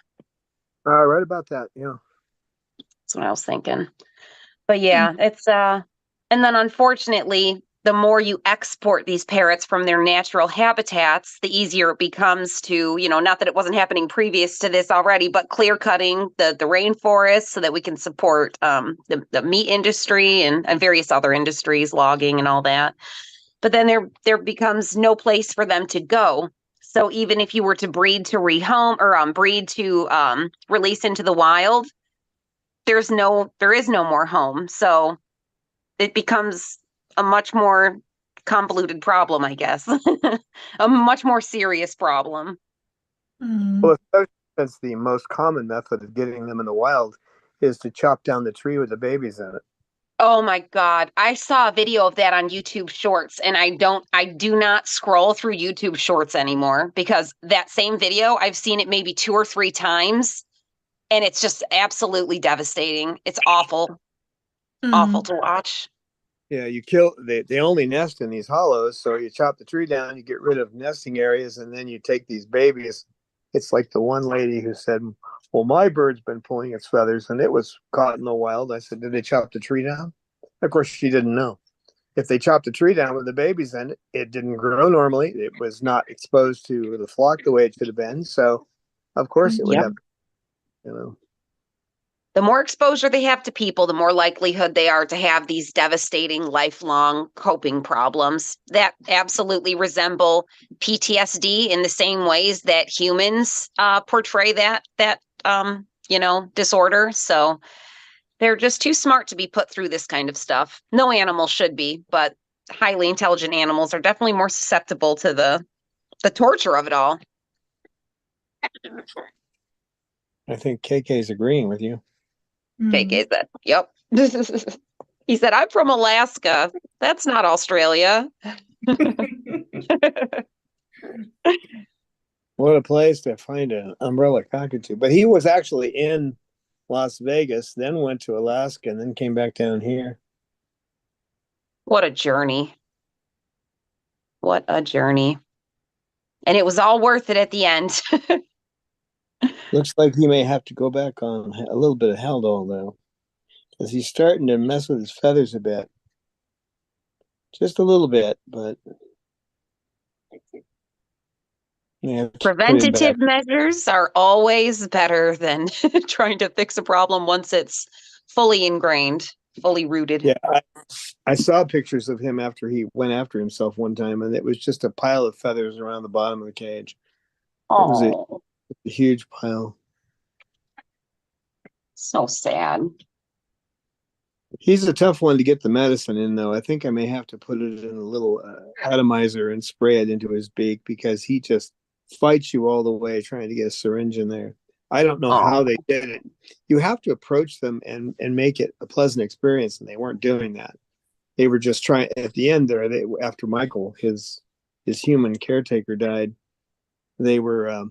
Right about that. Yeah. That's what I was thinking. But yeah, it's and then unfortunately, the more you export these parrots from their natural habitats, the easier it becomes to, not that it wasn't happening previous to this already, but clear cutting the rainforest so that we can support the meat industry and various other industries, logging and all that. But then there becomes no place for them to go. So even if you were to breed to rehome or breed to release into the wild, there is no more home. So it becomes a much more convoluted problem, I guess. A much more serious problem. Well, especially since the most common method of getting them in the wild is to chop down the tree with the babies in it. Oh my God. I saw a video of that on YouTube Shorts, and I do not scroll through YouTube Shorts anymore because that same video, I've seen it maybe 2 or 3 times, and it's just absolutely devastating. It's awful, awful to watch. Yeah, they only nest in these hollows, so you chop the tree down, you get rid of nesting areas, and then you take these babies. It's like the one lady who said, well, my bird's been pulling its feathers and it was caught in the wild. I said, did they chop the tree down? Of course, she didn't know. If they chopped the tree down with the babies in it, it didn't grow normally. It was not exposed to the flock the way it should have been. So, of course, it would Yep. have, you know. The more exposure they have to people, the more likelihood they are to have these devastating lifelong coping problems that absolutely resemble PTSD in the same ways that humans portray that disorder. So they're just too smart to be put through this kind of stuff. No animal should be, but highly intelligent animals are definitely more susceptible to the torture of it all. I think KK is agreeing with you. KK said, yep. He said, I'm from Alaska. That's not Australia. What a place to find an umbrella cockatoo. But he was actually in Las Vegas, then went to Alaska, and then came back down here. What a journey. What a journey. And it was all worth it at the end. Looks like he may have to go back on a little bit of Haldol, though, because he's starting to mess with his feathers a bit. Just a little bit, but preventative measures are always better than trying to fix a problem once it's fully ingrained, fully rooted. Yeah, I saw pictures of him after he went after himself one time, and it was just a pile of feathers around the bottom of the cage. It was a huge pile. So sad. He's a tough one to get the medicine in, though. I think I may have to put it in a little atomizer and spray it into his beak because he just fights you all the way trying to get a syringe in there. I don't know how they did it. You have to approach them and make it a pleasant experience, and they weren't doing that. They were just trying. At the end there, after Michael, his human caretaker died, they were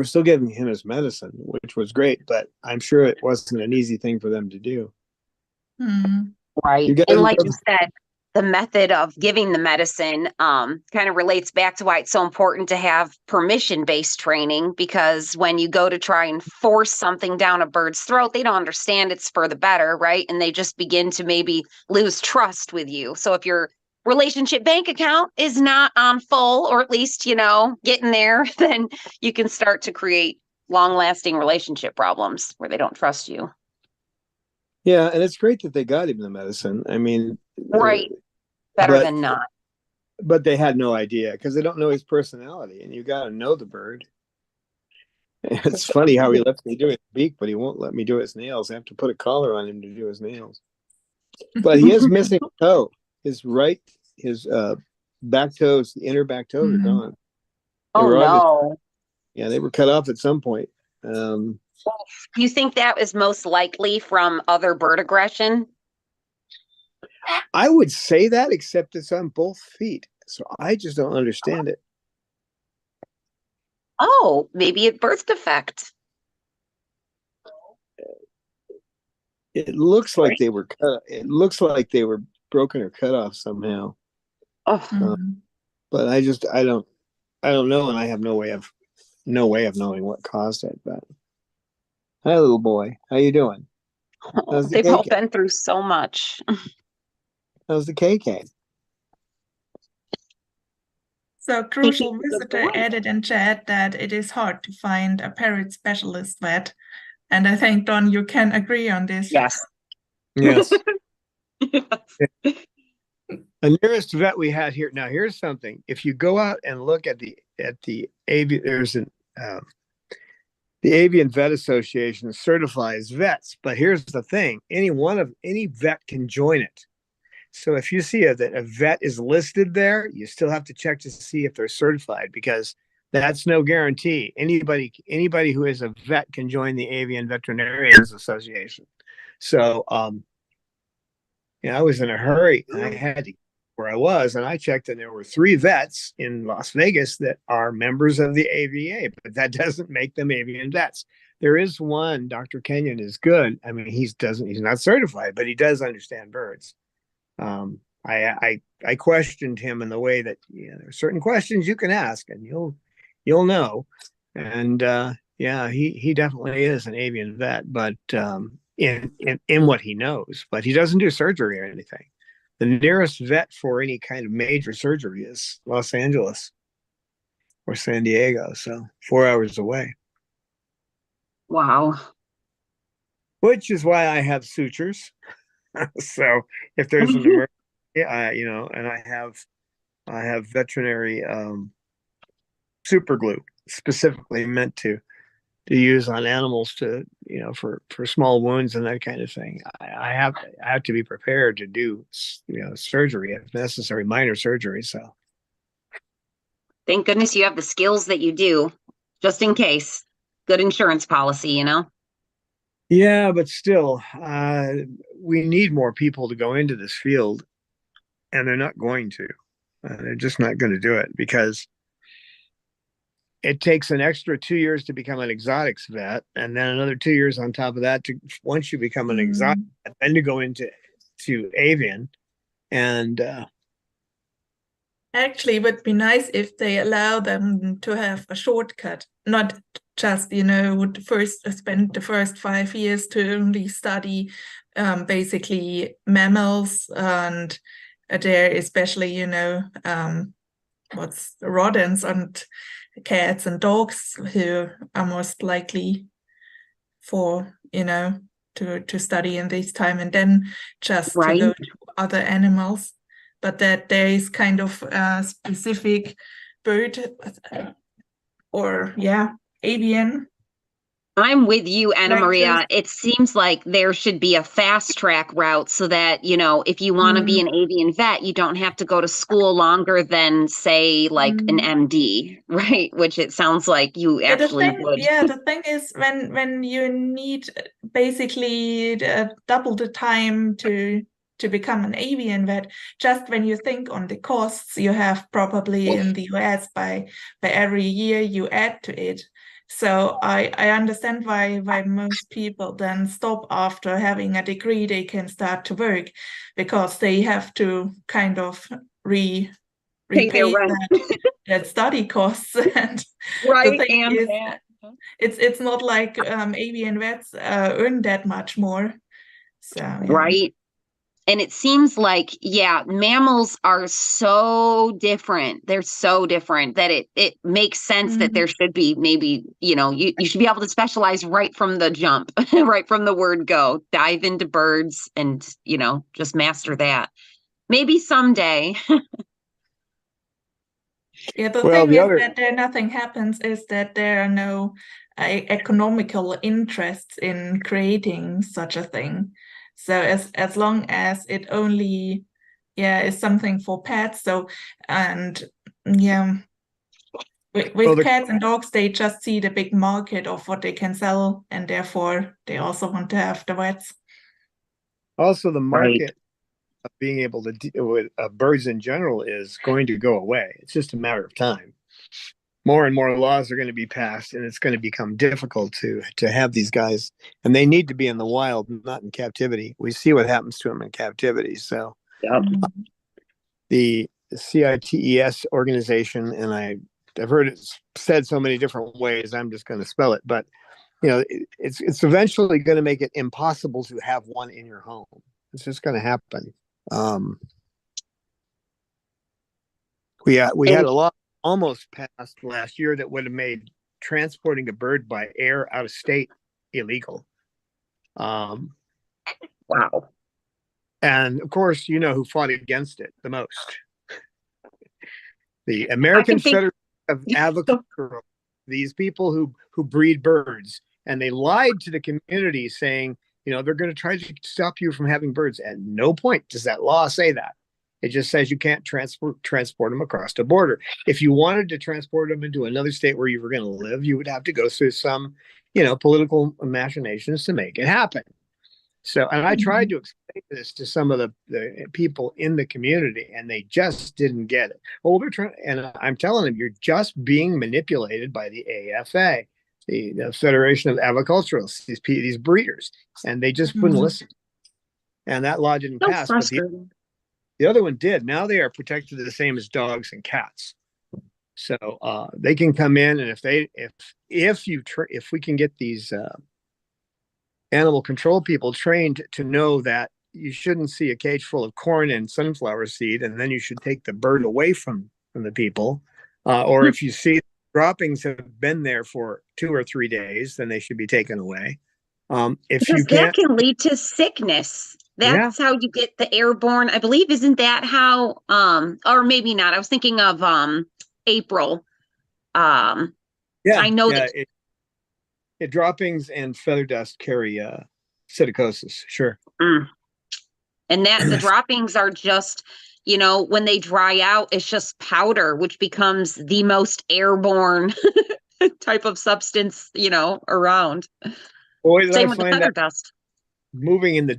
still giving him his medicine, which was great, but I'm sure it wasn't an easy thing for them to do. Right. And like you said, the method of giving the medicine kind of relates back to why it's so important to have permission-based training, because when you go to try and force something down a bird's throat, they don't understand it's for the better, right? And they just begin to maybe lose trust with you. So if your relationship bank account is not on full, or at least, getting there, then you can start to create long-lasting relationship problems where they don't trust you. Yeah, and it's great that they got him the medicine. I mean, right. Better than not. But they had no idea because they don't know his personality, and you got to know the bird. It's funny how he lets me do his beak, but he won't let me do his nails. I have to put a collar on him to do his nails. But he is missing a toe. His back toes, the inner back toes are gone. No. Yeah, they were cut off at some point. Do you think that is most likely from other bird aggression? I would say that, except it's on both feet. So I just don't understand it. Oh, maybe a birth defect. It looks like they were cut. It looks like they were broken or cut off somehow. But I don't know, and I have no way of knowing what caused it. But Hi, little boy. How you doing? Oh, How's the they've all KK? been through so much. How's the KK? So Think he's Crucial a good Visitor boy. added in chat that it is hard to find a parrot specialist vet. And I think, Don, you can agree on this. Yes. Yes. Yes. The nearest vet we had here. Now, here's something. If you go out and look at the avian, the Avian Vet Association certifies vets. But here's the thing: any vet can join it. So if you see that a vet is listed there, you still have to check to see if they're certified, because that's no guarantee. Anybody who is a vet can join the Avian Veterinarians Association. So I was in a hurry and I had to where I was, and I checked, and there were 3 vets in Las Vegas that are members of the AVA, but that doesn't make them avian vets. There is one, Dr. Kenyon is good. I mean, he's not certified, but he does understand birds. I questioned him in the way that there are certain questions you can ask and you'll know. And he definitely is an avian vet, but in what he knows, but he doesn't do surgery or anything. The nearest vet for any kind of major surgery is Los Angeles or San Diego, so 4 hours away. Wow. Which is why I have sutures. So if there's an emergency, and I have veterinary super glue specifically meant to use on animals to for small wounds and that kind of thing. I have to be prepared to do surgery if necessary, minor surgery. So Thank goodness you have the skills that you do, just in case. Good insurance policy. yeah, but still, we need more people to go into this field, and they're not going to. They're just not going to do it because it takes an extra 2 years to become an exotics vet, and then another 2 years on top of that to once you become an exotic, then to go into avian. And Actually, it would be nice if they allow them to have a shortcut, not just, would first spend the first 5 years to only study basically mammals and there especially, what's rodents and cats and dogs who are most likely for, to study in this time, and then just to Right. go to other animals. But that there is kind of a specific bird or avian. I'm with you, Anna Like Maria. It seems like there should be a fast track route so that, if you want to be an avian vet, you don't have to go to school longer than, say, like an MD, right? Which it sounds like you actually would. The thing is when you need basically double the time to become an avian vet, just when you think on the costs you have probably in the US by every year you add to it. So I understand why most people then stop after having a degree. They can start to work because they have to kind of Pay their repay rent. that study costs. And the Right. thing And is, that. it's not like avian vets earn that much more. So Right. And it seems like, mammals are so different. They're so different that it makes sense that there should be maybe, you should be able to specialize right from the jump, right from the word go, dive into birds and, just master that. Maybe someday. yeah, the well, thing the is other that there nothing happens is that there are no economical interests in creating such a thing. So as long as it only is something for pets. So and with cats and dogs, they just see the big market of what they can sell, and therefore they also want to have the vets. also the Right. market of being able to deal with birds in general is going to go away. It's just a matter of time. More and more laws are going to be passed, and it's going to become difficult to have these guys, and they need to be in the wild, not in captivity. We see what happens to them in captivity. So Yep. the CITES organization, and I've heard it said so many different ways, I'm just going to spell it, but it's eventually going to make it impossible to have one in your home. It's just going to happen. We had a lot almost passed last year that would have made transporting a bird by air out of state illegal. Wow. And of course, who fought against it the most? The American Federation of Aviculture. These people who breed birds, and they lied to the community saying, they're going to try to stop you from having birds. At no point does that law say that. It just says you can't transport them across the border. If you wanted to transport them into another state where you were going to live, you would have to go through some, political machinations to make it happen. So, and I tried to explain this to some of the people in the community, and they just didn't get it. Well, they're trying, and I'm telling them, you're just being manipulated by the AFA, the Federation of Aviculturists, these breeders, and they just wouldn't listen. And that law didn't pass, but the other one did. Now they are protected the same as dogs and cats. So they can come in, and if we can get these animal control people trained to know that you shouldn't see a cage full of corn and sunflower seed, and then you should take the bird away from the people. Or if you see droppings have been there for 2 or 3 days, then they should be taken away. Because that can lead to sickness. That's how you get the airborne. I believe, isn't that how? Or maybe not. I was thinking of April. I know that droppings and feather dust carry psittacosis. Sure. And that the droppings are just, when they dry out, it's just powder, which becomes the most airborne type of substance, around. Boy, did Same I with the find feather that dust. Moving in the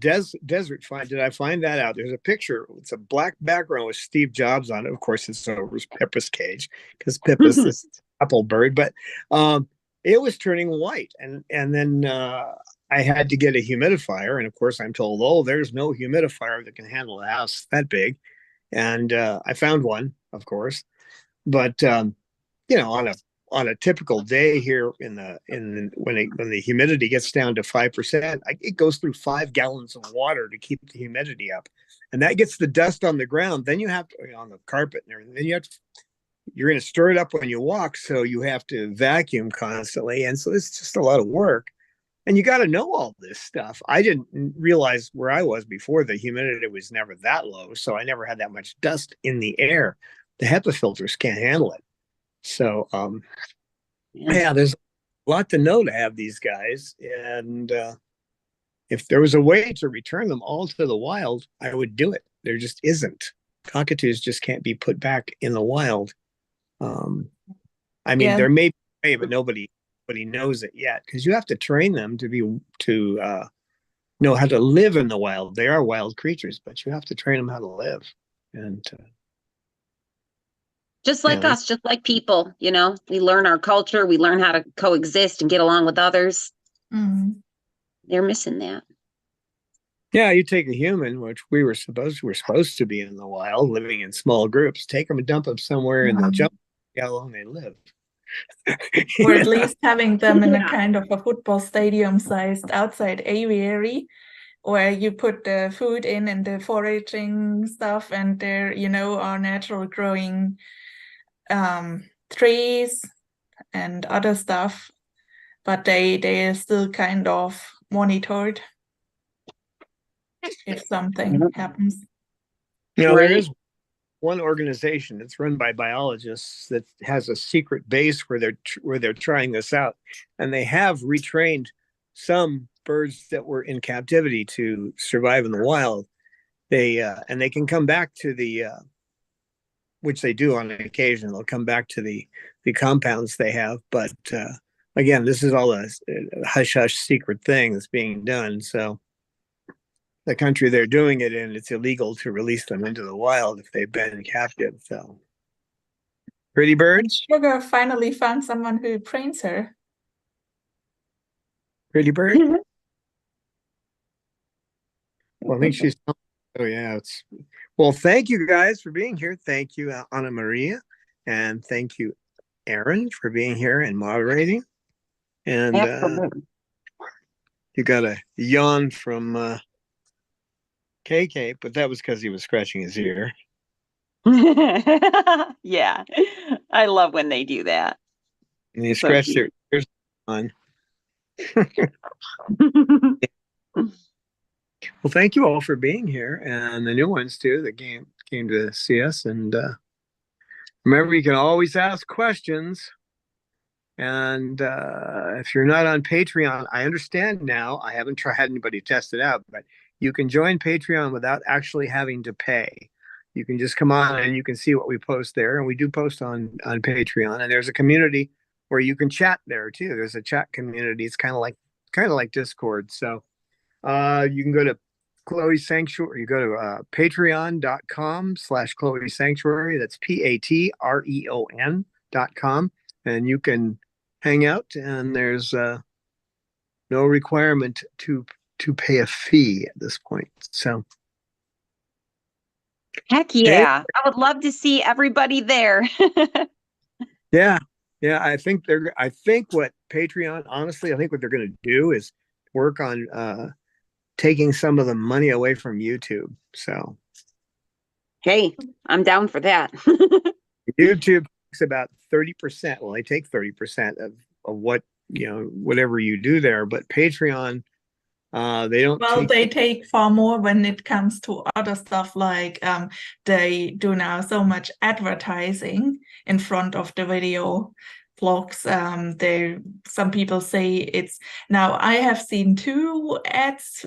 desert, did I find that out? There's a picture. It's a black background with Steve Jobs on it. Of course, it's over Pippa's cage because Pippa's this apple bird, but it was turning white, and then I had to get a humidifier, and of course, I'm told, oh, there's no humidifier that can handle a house that big, and I found one, of course, but on a typical day here when the humidity gets down to 5%, it goes through 5 gallons of water to keep the humidity up, and that gets the dust on the ground. Then you have to, on the carpet and everything. Then you're going to stir it up when you walk, so you have to vacuum constantly, and so it's just a lot of work. And you got to know all this stuff. I didn't realize where I was before, the humidity was never that low, so I never had that much dust in the air. The HEPA filters can't handle it. So, there's a lot to know to have these guys. And if there was a way to return them all to the wild, I would do it. There just isn't. Cockatoos just can't be put back in the wild. There may be a way, but nobody knows it yet, because you have to train them to know how to live in the wild. They are wild creatures, but you have to train them how to live. And just like us, just like people, we learn our culture, we learn how to coexist and get along with others. They're missing that. Yeah, you take a human, which we're supposed to be in the wild, living in small groups, take them and dump them somewhere in the jungle, see how long they live. Or at least having them in a kind of a football stadium-sized outside aviary, where you put the food in and the foraging stuff, and there, are natural growing trees and other stuff, but they are still kind of monitored if something happens. There is one organization that's run by biologists that has a secret base where they're trying this out, and they have retrained some birds that were in captivity to survive in the wild. And they can come back to the which they do on occasion. They'll come back to the compounds they have, but again, this is all a hush hush secret thing that's being done. So the country they're doing it in, it's illegal to release them into the wild if they've been captive. So, pretty birds. Sugar finally found someone who trains her. Pretty bird. Well, I think she's. Oh yeah, well. Thank you guys for being here. Thank you, Anna Maria, and thank you, Aaron, for being here and moderating. And Absolutely. you got a yawn from KK, but that was because he was scratching his ear. Yeah, I love when they do that. And he So scratched cute. their ears on. Well, thank you all for being here, and the new ones too that came to see us. And remember, you can always ask questions. And if you're not on Patreon, I understand now. I haven't had anybody test it out, but you can join Patreon without actually having to pay. You can just come on and you can see what we post there, and we do post on Patreon. And there's a community where you can chat there too. There's a chat community. It's kind of like Discord. So you can go to Chloe Sanctuary. You go to patreon.com/Chloe Sanctuary. That's PATREON.com. And you can hang out, and there's no requirement to pay a fee at this point. So Heck yeah. I would love to see everybody there. yeah. I think what Patreon, honestly, I think what they're going to do is work on taking some of the money away from YouTube. So Hey, I'm down for that. YouTube takes about 30%. Well, they take 30% of what, whatever you do there, but Patreon, they don't Well, they take far more when it comes to other stuff, like they do now so much advertising in front of the video vlogs. Some people say it's now, I have seen 2 ads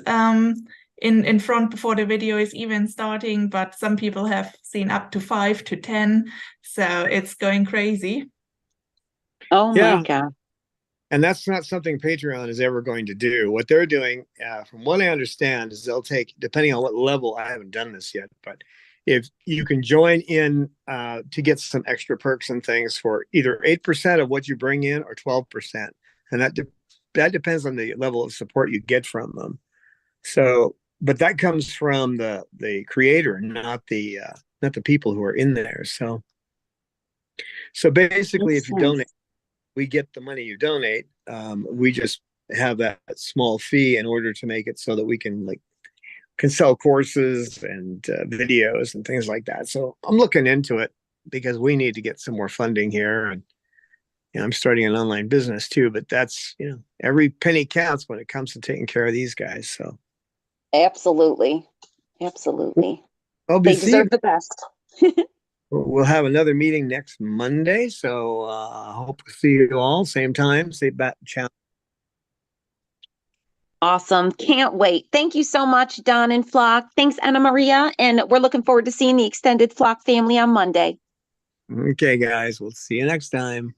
in front before the video is even starting, but some people have seen up to 5 to 10, so it's going crazy. Oh Yeah. my God. And that's not something Patreon is ever going to do. What they're doing, from what I understand, is they'll take, depending on what level, I haven't done this yet, but if you can join in to get some extra perks and things for either 8% of what you bring in or 12%. And that depends on the level of support you get from them. So, but that comes from the creator, not the people who are in there. So basically, if you donate, we get the money you donate. We just have that small fee in order to make it so that we can sell courses and videos and things like that. So I'm looking into it because we need to get some more funding here. And I'm starting an online business too, but that's, every penny counts when it comes to taking care of these guys. So Absolutely. They deserve the best. We'll have another meeting next Monday. So I hope to see you all same time, same bat channel. Awesome. Can't wait. Thank you so much, Don and Flock. Thanks, Anna Maria. And we're looking forward to seeing the extended Flock family on Monday. Okay, guys. We'll see you next time.